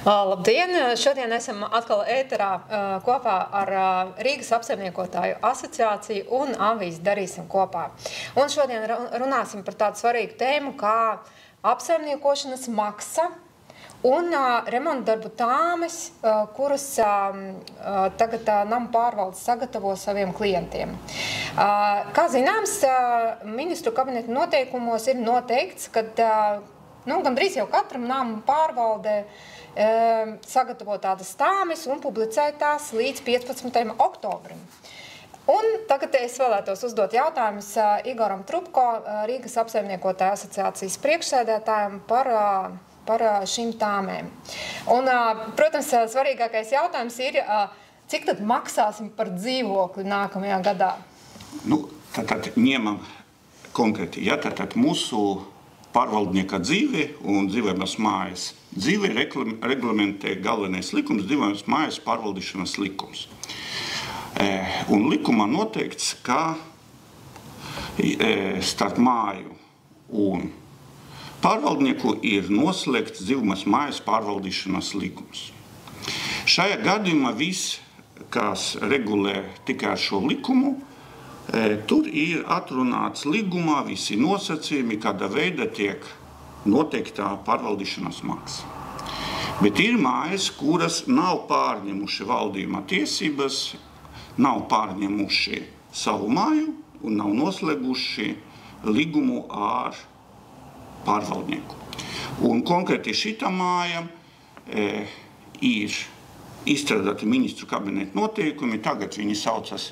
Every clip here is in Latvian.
Labdien! Šodien esam atkal ēterā kopā ar Rīgas apsaimniekotāju asociāciju un avīzi Darīsim kopā. Un šodien runāsim par tādu svarīgu tēmu kā apsaimniekošanas maksa un remonta darbu tāmes, kuras tagad nama pārvaldes sagatavo saviem klientiem. Kā zināms, ministru kabineta noteikumos ir noteikts, ka gandrīz jau katram nama pārvaldē sagatavo tādas tāmes un publicē tās līdz 15. oktobrim. Un tagad es vēlētos uzdot jautājumus Igoram Trubko, Rīgas apsaimniekotāju asociācijas priekšsēdētājam par šīm tāmēm. Un, protams, svarīgākais jautājums ir, cik tad maksāsim par dzīvokli nākamajā gadā? Tad ņemam konkrēti, tad mūsu pārvaldnieka dzīve un dzīvojamās mājas dzīve reglamentē galvenais likums, dzīvojamās mājas pārvaldīšanas likums. Un likumā noteikts, ka starp māju un pārvaldnieku ir noslēgts dzīvojamās mājas pārvaldīšanas likums. Šajā gadījumā viss, kas regulē tikai ar šo likumu, tur ir atrunāts līgumā visi nosacījumi, kāda veida tiek noteikta pārvaldīšanas maksa. Bet ir mājas, kuras nav pārņemuši valdījuma tiesības, nav pārņemuši savu māju un nav noslēguši līgumu ar pārvaldnieku. Un konkrēti šita māja ir izstrādāti ministru kabineta noteikumi, tagad viņi saucas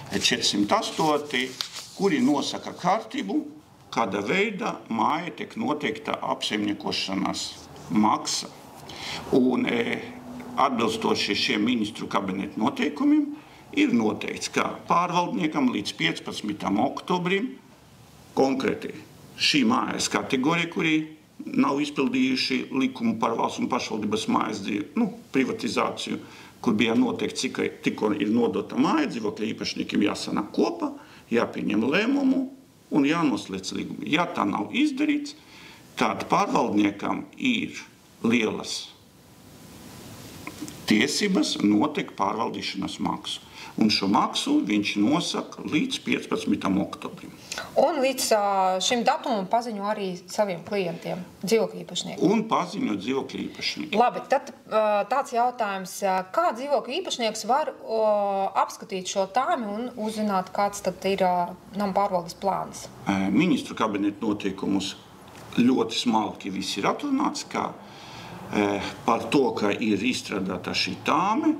408, kuri nosaka kārtību, kāda veida māja tiek noteikta apsaimniekošanas maksa. Un atbilstoši šiem ministru kabineta noteikumiem ir noteikts, ka pārvaldniekam līdz 15. oktobrim konkrēti šī mājas kategorija, kuri nav izpildījuši likumu par valsts un pašvaldības mājas privatizāciju, kur bija noteikts, cik tikko ir nodota māja, dzīvokļa īpašniekiem jāsanāk kopā, jāpieņem lēmumu un jānoslēdz līgumu. Ja tā nav izdarīts, tad pārvaldniekam ir lielas tiesības noteikt pārvaldīšanas maksu. Un šo maksu viņš nosaka līdz 15. oktobrim. Un līdz šim datumam paziņo arī saviem klientiem, dzīvokļu īpašniekiem. Un paziņo dzīvokļu īpašniekiem. Labi, tad tāds jautājums, kā dzīvokļu īpašnieks var apskatīt šo tāmi un uzzināt, kāds tad ir nama pārvaldes plāns? Ministru kabineta noteikumus ļoti smalki viss ir atrunāts, ka par to, ka ir izstrādāta šī tāme,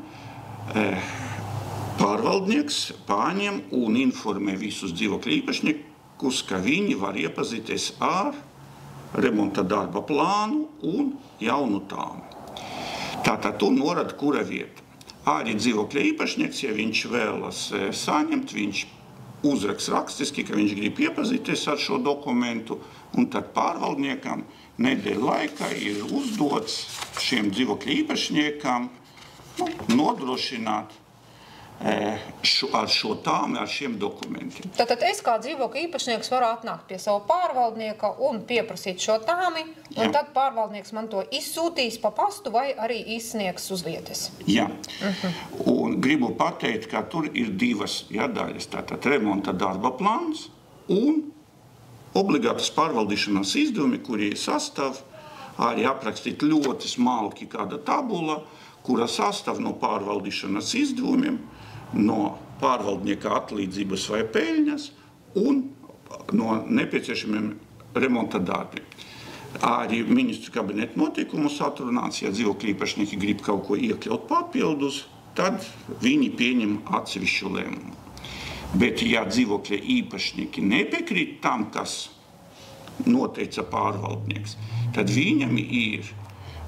pārvaldnieks pārņem un informē visus dzīvokļu īpašniekus, ka viņi var iepazīties ar remonta darba plānu un jaunu tāmi. Tātad tu norāda, kura vieta. Arī dzīvokļu īpašnieks, ja viņš vēlas saņemt, viņš uzraksta rakstiski, ka viņš grib iepazīties ar šo dokumentu, un tad pārvaldniekam nedēļu laikā ir uzdots šiem dzīvokļu īpašniekam nodrošināt ar šo tāmi, ar šiem dokumentiem. Tātad es kā dzīvokļu īpašnieks varu atnākt pie savu pārvaldnieka un pieprasīt šo tāmi, un tad pārvaldnieks man to izsūtīs pa pastu vai arī izsniegs uz vietas. Jā. Un gribu pateikt, ka tur ir divas daļas. Tātad remonta darba plāns un obligātas pārvaldīšanas izdevumi, kuri sastāv arī aprakstīt ļoti smalki kāda tabula, kura sastāv no pārvaldīšanas izdevumiem, no pārvaldnieka atlīdzības vai peļņas un no nepieciešamiem remonta darbiem. Arī ministru kabineta noteikumus atrunāts, ja dzīvokļu īpašnieki grib kaut ko iekļaut papildus, tad viņi pieņem atsevišķu lēmumu. Bet ja dzīvokļa īpašnieki nepiekrīt tam, kas noteica pārvaldnieks, tad viņam ir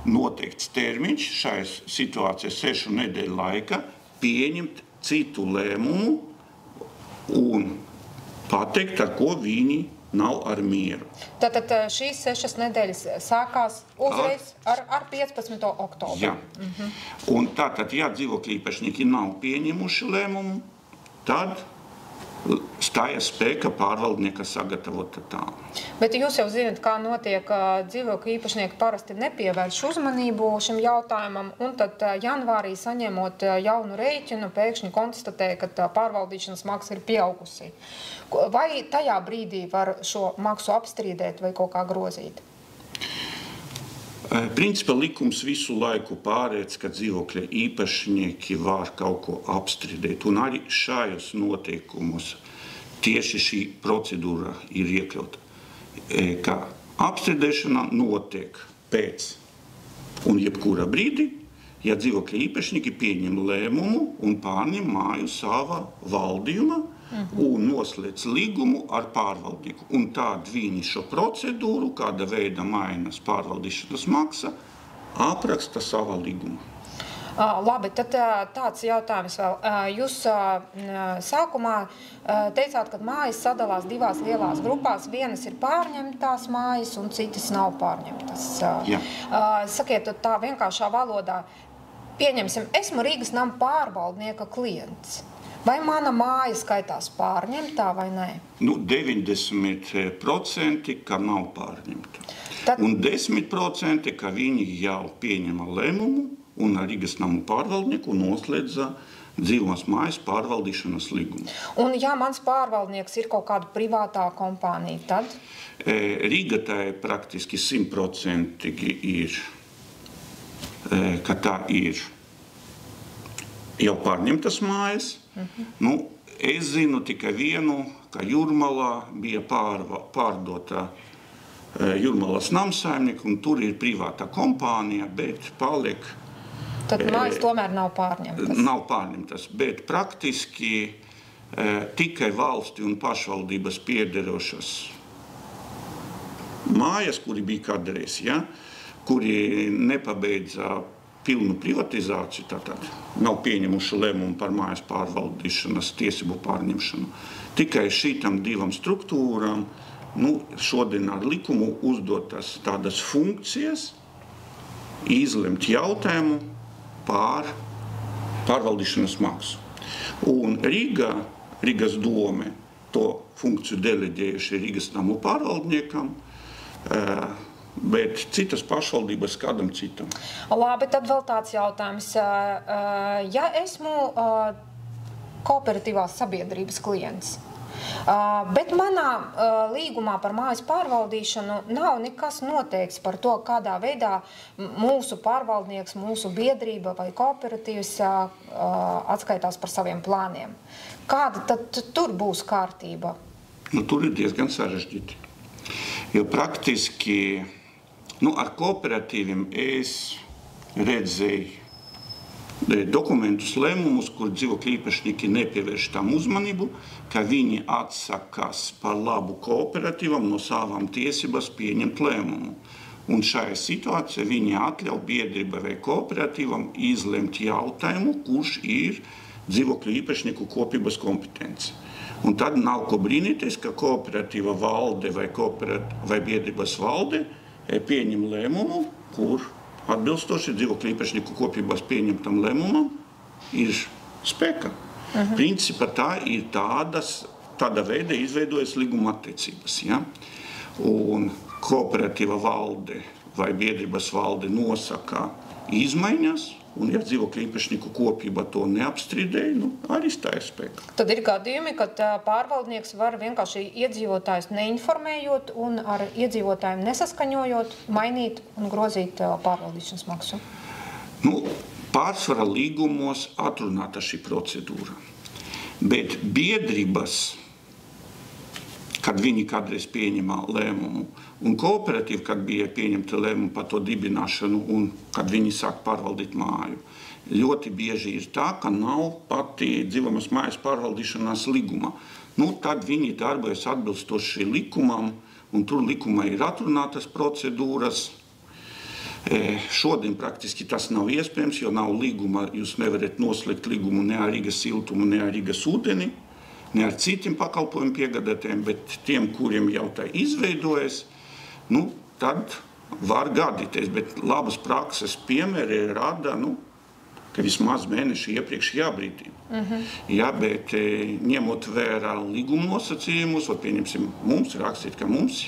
noteikts termiņš šajā situācijā 6 nedēļu laika pieņemt citu lēmumu un pateikt, ar ko viņi nav ar mieru. Tātad šīs 6 nedēļas sākās uzreiz ar 15. oktobru. Jā. Un tātad, ja dzīvokļu īpašnieki nav pieņemuši lēmumu, tad stājas spēka pārvaldnieka sagatavota tā. Bet jūs jau zināt, kā notiek, dzīvokļu īpašnieki parasti nepievērš uzmanību šim jautājumam, un tad janvārī saņemot jaunu rēķinu, pēkšņi konstatē, ka pārvaldīšanas maksa ir pieaugusi. Vai tajā brīdī var šo maksu apstrīdēt vai kaut kā grozīt? Principā likums visu laiku pārēdz, ka dzīvokļa īpašnieki var kaut ko apstrīdēt, un arī šajos noteikumos tieši šī procedūra ir iekļauta, ka apstrīdēšana notiek pēc un jebkura brīdī, ja dzīvokļa īpašnieki pieņem lēmumu un pārņem māju savā valdījumā un noslēdz līgumu ar pārvaldnieku. Un tad viņi šo procedūru, kāda veida mainas pārvaldīšanas maksa, apraksta savā līgumā. Labi, tad tāds jautājums vēl. Jūs sākumā teicāt, ka mājas sadalās divās lielās grupās. Vienas ir pārņemtās mājas un citas nav pārņemtas. Jā. Sakiet, tā vienkāršā valodā. Pieņemsim, esmu Rīgas nama pārvaldnieka klients. Vai mana māja skaitās pārņemtā vai nē? 90%, ka nav pārņemta. Un 10%, ka viņi jau pieņema lēmumu un ar Rīgas namu pārvaldnieku noslēdza dzīvās mājas pārvaldīšanas līgumu. Un ja mans pārvaldnieks ir kaut kāda privātā kompānija, tad? Rīga tā praktiski 100% ir, ka tā ir jau pārņemtas mājas. Es zinu tikai vienu, ka Jūrmalā bija pārdota Jūrmalas namsaimnieku, un tur ir privāta kompānija, bet paliek... Tad mājas tomēr nav pārņemtas? Nav pārņemtas, bet praktiski tikai valsti un pašvaldības piederošas mājas, kuri bija kādreiz, ja, kuri nepabeidza pilnu privatizāciju, tātad nav pieņemuši lēmumu par mājas pārvaldīšanas tiesību pārņemšanu. Tikai šītam divam struktūram šodien ar likumu uzdotas tādas funkcijas, izlemt jautājumu par pārvaldīšanas maksu. Un Rīgas dome to funkciju deleģējuši Rīgas namu pārvaldniekam, bet citas pašvaldības kādam citam. Labi, tad vēl tāds jautājums. Ja esmu kooperatīvās sabiedrības klients, bet manā līgumā par mājas pārvaldīšanu nav nekas noteikts par to, kādā veidā mūsu pārvaldnieks, mūsu biedrība vai kooperatīvs atskaitās par saviem plāniem. Kāda tad tur būs kārtība? Tur ir diezgan sarežģīti. Jo praktiski ar kooperatīviem es redzēju dokumentus, lēmumus, kur dzīvokļu īpašnieki nepievērš tam uzmanību, ka viņi atsakās par labu kooperatīvam no savām tiesības pieņemt lēmumu. Un šajā situācijā viņi atļauj biedrībai vai kooperatīvam izlemt jautājumu, kurš ir dzīvokļu īpašnieku kopības kompetence. Un tad nav ko brīnīties, ka kooperatīva valde vai biedrības valde pieņem lēmumu, kur atbilstoši dzīvokļu īpašnieku kopībās pieņemtam lēmumam ir spēka. Principā tā ir tāda veida izveidojas līguma attiecības. Ja? Un kooperatīva valde vai biedrības valde nosaka izmaiņas, un ja dzīvokļu īpašnieku kopība to neapstrīdēja, arī stājas spēkā. Tad ir gadījumi, kad pārvaldnieks var vienkārši iedzīvotājus neinformējot un ar iedzīvotājiem nesaskaņojot, mainīt un grozīt pārvaldīšanas maksu? Pārsvarā līgumos atrunāta šī procedūra. Bet biedrības, kad viņi kādreiz pieņemā lēmumu, un kooperatīvi, kad bija pieņemta lēmuma par to dibināšanu un kad viņi sāk pārvaldīt māju, ļoti bieži ir tā, ka nav pati dzīvamās mājas pārvaldīšanās līguma. Tad viņi darbojas atbilstoši likumam, un tur likumā ir atrunātas procedūras. Šodien praktiski tas nav iespējams, jo nav līguma, jūs nevarat noslēgt līgumu ne ar Rīgas siltumu, ne ar Rīgas ūdeni, ne ar citiem pakalpojumu piegādātājiem, bet tiem, kuriem jau tā izveidojas, tad var gadīties. Bet labas prakses piemēri rada, ka vismaz mēneši iepriekš jābrīdina. Jā, bet ņemot vērā līguma nosacījumus, pieņemsim, mums rakstīt, ka mums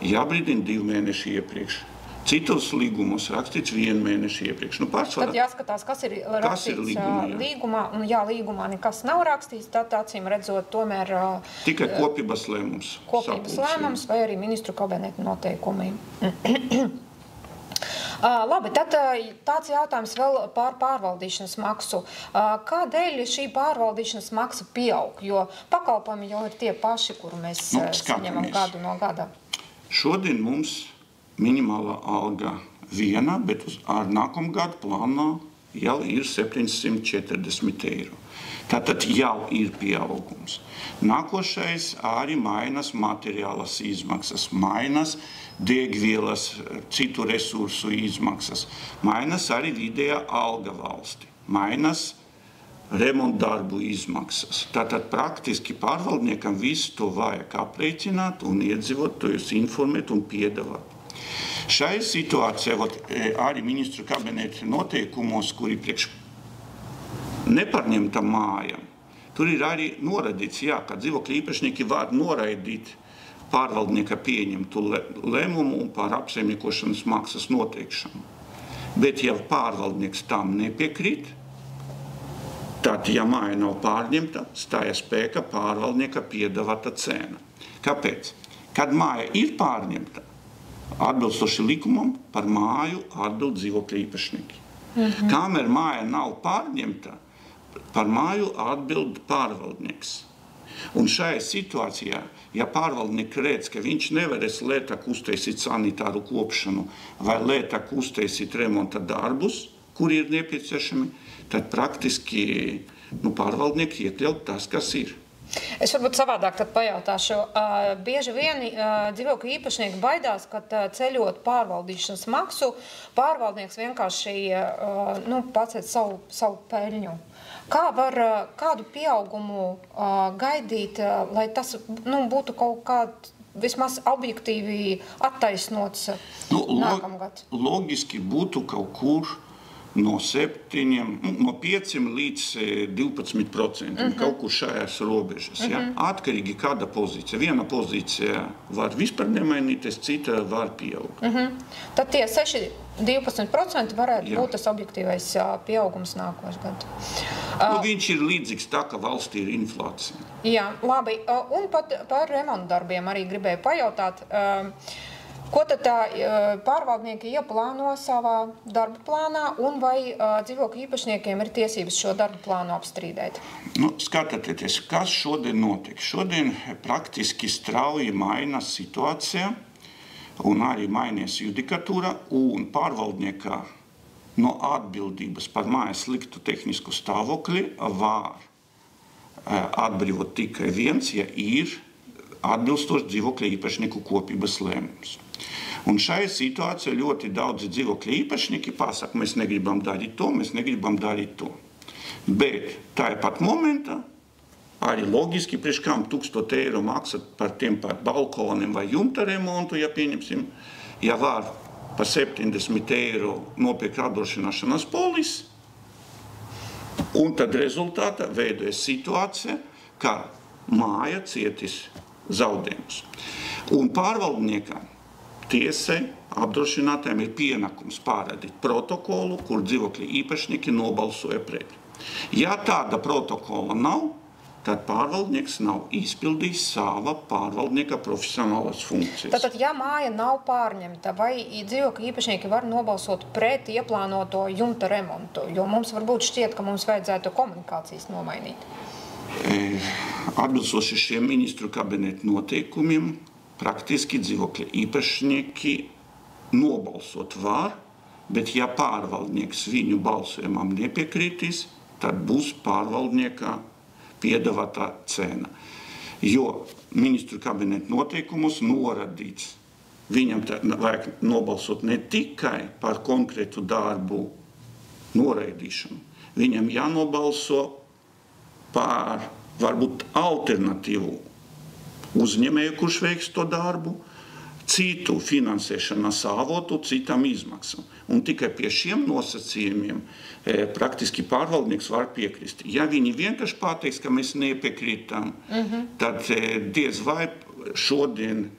jābrīdina 2 mēneši iepriekš. Citos līgumos rakstīts 1 mēneši iepriekš. Tad jāskatās, kas ir rakstīts līgumā, un ja līgumā nekas nav rakstīts, tad acīm redzot tomēr... Tikai kopības lēmums. Kopības lēmums vai arī ministru kabineta noteikumi. Labi, tad tāds jautājums vēl par pārvaldīšanas maksu. Kādēļ šī pārvaldīšanas maksa pieaug? Jo pakalpojumi jau ir tie paši, kuru mēs saņemam gadu no gada. Šodien mums minimālā alga viena, bet ar nākamu gadu plānā jau ir 740 eiro. Tātad jau ir pieaugums. Nākošais arī mainas materiālas izmaksas, mainas degvielas, citu resursu izmaksas, mainas arī vidējā alga valsti, mainas remontdarbu izmaksas. Tātad praktiski pārvaldniekam visu to vajag aprēķināt un iedzīvotājus informēt un piedāvāt. Šai situācijā arī ministru kabineta noteikumos, kuri priekš neparņemta mājām, tur ir arī noradīts, ka dzīvokļu īpašnieki var noraidīt pārvaldnieka pieņemtu lēmumu par apsaimniekošanas maksas noteikšanu. Bet, ja pārvaldnieks tam nepiekrīt, tad, ja māja nav pārņemta, stājas spēkā pārvaldnieka piedāvāta cena. Kāpēc? Kad māja ir pārņemta, atbilstoši likumam par māju atbild dzīvokļu īpašnieki. Kamēr māja nav pārņemta, par māju atbild pārvaldnieks. Un šajā situācijā, ja pārvaldnieks redz, ka viņš nevarēs lētāk uztaisīt sanitāru kopšanu vai lētāk uztaisīt remonta darbus, kuri ir nepieciešami, tad praktiski pārvaldnieki iekļaut tas, kas ir. Es varbūt savādāk tad pajautāšu. Bieži vien dzīvokļu īpašnieki baidās, ka ceļot pārvaldīšanas maksu, pārvaldnieks vienkārši pacēt savu peļņu. Kādu pieaugumu gaidīt, lai tas būtu kaut kāds vismaz objektīvi attaisnots nākamgad? Logiski būtu kaut kur no 5 līdz 12%, kaut kur šajās robežas. Atkarīgi kāda pozīcija. Viena pozīcija var vispār nemainīties, cita var pieaugt. Tad tie 12% varētu būt tas objektīvais pieaugums nākošais gadu. Viņš ir līdzīgs tā, ka valstī ir inflācija. Jā, labi. Un par remontdarbiem arī gribēju pajautāt. Ko tad pārvaldnieki ieplāno savā darba plānā un vai dzīvokļu īpašniekiem ir tiesības šo darba plānu apstrīdēt? Skatieties, kas šodien notiek. Šodien praktiski strauji mainās situācija un arī mainās judikatūra un pārvaldniekā no atbildības par mājas sliktu tehnisku stāvokli var atbrīvot tikai viens, ja ir atbilstoši dzīvokļu īpašnieku kopības lēmums. Un šajā situācijā ļoti daudzi dzīvokļu īpašnieki pasaka, mēs negribam darīt to, mēs negribam darīt to. Bet tāpat momentā arī loģiski, priekš kam 1000 eiro maksāt par tiem par balkoniem vai jumta remontu, ja pieņemsim, ja var par 70 eiro nopirkt apdrošināšanas polisi, un tad rezultātā veidojas situācija, ka māja cietis zaudējumus. Un pārvaldniekam, tiesai, apdrošinātājiem ir pienākums pārādīt protokolu, kur dzīvokļu īpašnieki nobalsoja pret. Ja tāda protokola nav, tad pārvaldnieks nav izpildījis sava pārvaldnieka profesionālās funkcijas. Tātad, ja māja nav pārņemta, vai dzīvokļu īpašnieki var nobalsot pret ieplānoto jumta remontu? Jo mums varbūt šķiet, ka mums vajadzētu komunikācijas nomainīt. Atbilstoši šiem ministru kabineta noteikumiem, praktiski dzīvokļu īpašnieki nobalsot var, bet ja pārvaldnieks viņu balsojumam nepiekrītīs, tad būs pārvaldnieka piedāvātā cena. Jo ministru kabineta noteikumos noradīts, viņam vajag nobalsot ne tikai par konkrētu darbu noraidīšanu, viņam jānobalso par varbūt alternatīvu uzņēmēju, kurš veiks to darbu, citu finansēšanas avotu, citam izmaksam. Un tikai pie šiem nosacījumiem praktiski pārvaldnieks var piekrist. Ja viņi vienkārši pateiks, ka mēs nepiekrītam, tad diez vai šodien,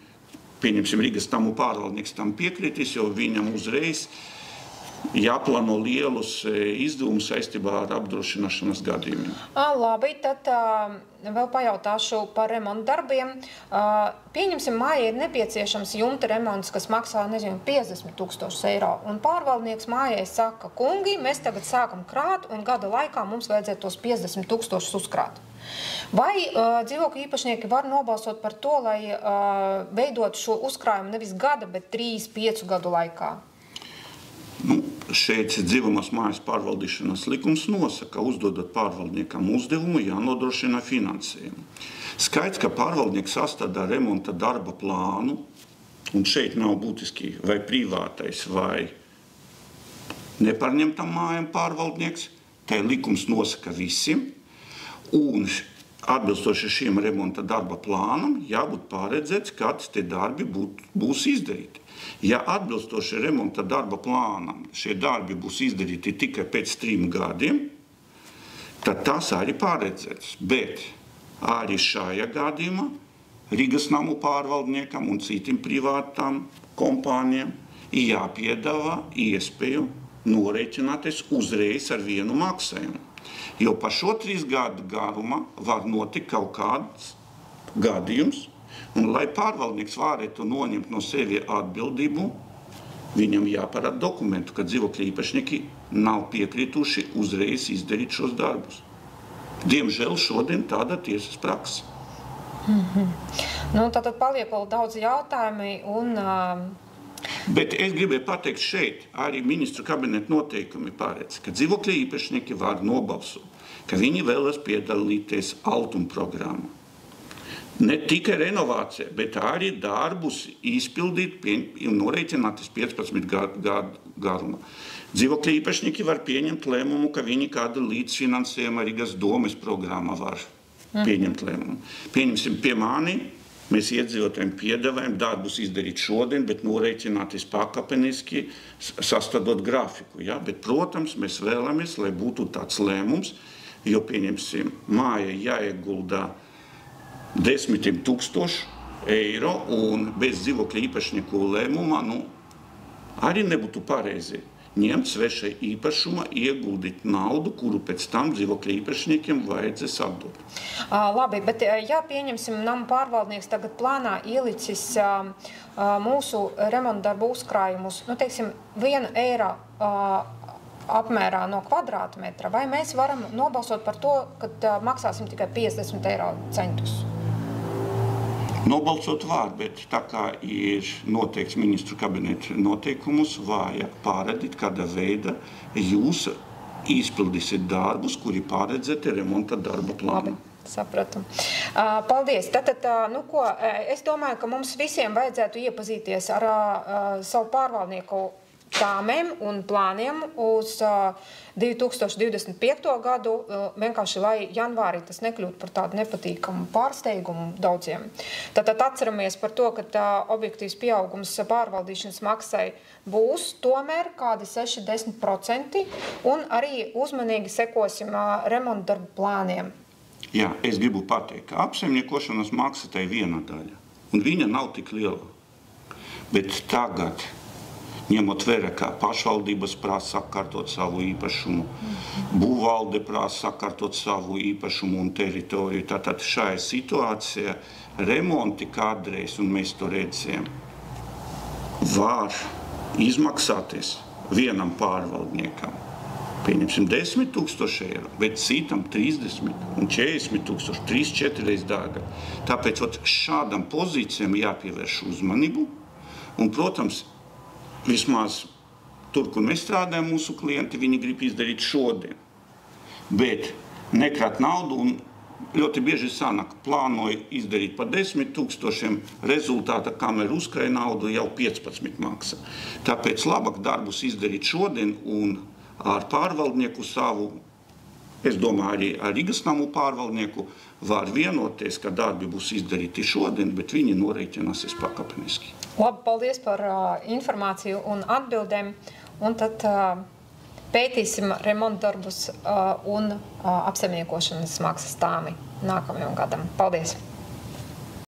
pieņemsim, Rīgas namu pārvaldnieks tam piekritīs, jo viņam uzreiz jāplāno lielus izdevumus saistībā ar apdrošināšanas gadījumiem. Labi, tad vēl pajautāšu par remontu darbiem. Pieņemsim, mājai ir nepieciešams jumta remonts, kas maksā, 50 000 eiro. Un pārvaldnieks mājai saka, kungi, mēs tagad sākam krāt, un gada laikā mums vajadzētu tos 50 000 uzkrāt. Vai dzīvokļu īpašnieki var nobalsot par to, lai veidot šo uzkrājumu nevis gada, bet 3-5 gadu laikā? Šeit dzīvamās mājas pārvaldīšanas likums nosaka, uzdodot pārvaldniekam uzdevumu, jānodrošina finansējumu. Skaidrs, ka pārvaldnieks sastādā remonta darba plānu, un šeit nav būtiski vai privātais vai nepārņemtam mājām pārvaldnieks, tai likums nosaka visiem, un atbilstoši šiem remonta darba plānam jābūt paredzēts, kad tie darbi būs izdarīti. Ja atbilstoši remonta darba plānam šie darbi būs izdarīti tikai pēc 3 gadiem, tad tas arī paredzēts. Bet arī šajā gadījumā Rīgas namu pārvaldniekam un citiem privātām kompānijām jāpiedāvā iespēju norēķināties uzreiz ar vienu maksājumu. Jo pa šo 3 gadu garumā var notikt kaut kāds gadījums, un lai pārvaldnieks varētu noņemt no sevi atbildību, viņam jāparāda dokumentu, ka dzīvokļu īpašnieki nav piekrituši uzreiz izdarīt šos darbus. Diemžēl šodien tāda tiesas praksa. Tātad paliek vēl daudz jautājumi un... Bet es gribēju pateikt šeit, arī ministru kabineta noteikumi paredz, ka dzīvokļu īpašnieki var nobalsot, ka viņi vēlas piedalīties Altuma programmā. Ne tikai renovācija, bet arī darbus izpildīt un norēķināties 15 gadu garumā. Dzīvokļu īpašnieki var pieņemt lēmumu, ka viņi kādu līdzfinansējumu Rīgas domes programmā var pieņemt lēmumu. Pieņemsim pie mani, mēs iedzīvotājiem piedāvājam darbus izdarīt šodien, bet norēķināties pakāpeniski, sastādot grafiku. Ja? Bet, protams, mēs vēlamies, lai būtu tāds lēmums, jo, pieņemsim, māja jāieguldā 10 000 eiro un bez dzīvokļa īpašnieku lēmumā, arī nebūtu pareizi ņemt svešai īpašuma, ieguldīt naudu, kuru pēc tam dzīvokļa īpašniekiem vajadzēs atdot. Labi, bet ja pieņemsim namu pārvaldnieks tagad plānā ielicis mūsu remontdarbu uzkrājumus, teiksim, 1 eiro apmērā no kvadrātmetra, vai mēs varam nobalsot par to, ka maksāsim tikai 50 eiro centus? Nobalsot var, bet tā kā ir noteikts ministru kabineta noteikumus, vajag pārredzēt, kāda veida jūs izpildīsiet darbus, kuri paredzēti remonta darba plānu. Labi, sapratu. Paldies. Tātad, es domāju, ka mums visiem vajadzētu iepazīties ar savu pārvaldnieku tāmēm un plāniem uz 2025. gadu, vienkārši lai janvārī tas nekļūtu par tādu nepatīkamu pārsteigumu daudziem. Tātad atceramies par to, ka objektīvs pieaugums pārvaldīšanas maksai būs tomēr kādi 6–10% un arī uzmanīgi sekosim remontdarbu plāniem. Jā, es gribu pateikt, ka apsaimniekošanas maksa tai viena daļa, un viņa nav tik liela. Bet tagad, ņemot vērā, kā pašvaldības prasa sakārtot savu īpašumu, būvvalde prasa sakārtot savu īpašumu un teritoriju. Tātad šajā situācijā remonti kādreiz, un mēs to redzējām, var izmaksāties vienam pārvaldniekam. Pieņemsim 10 000 eiro, bet citam 30 un 40 000, 3–4 reizes dārgāk. Tāpēc šādam pozīcijam jāpievērš uzmanību, un, protams, vismaz tur, kur mēs strādājam, mūsu klienti, viņi grib izdarīt šodien. Bet nekrāt naudu un ļoti bieži sanāk, plānoju izdarīt pa 10 000, rezultātā, kamēr uzkrāja naudu, jau 15 maksā. Tāpēc labāk darbus izdarīt šodien un ar pārvaldnieku savu Es domāju, arī ar Rīgas namu pārvaldnieku var vienoties, ka darbi būs izdarīti šodien, bet viņi norēķināsies pakāpeniski. Labi, paldies par informāciju un atbildēm. Un tad pētīsim remontdarbus un apsaimniekošanas maksas tāmi nākamajam gadam. Paldies!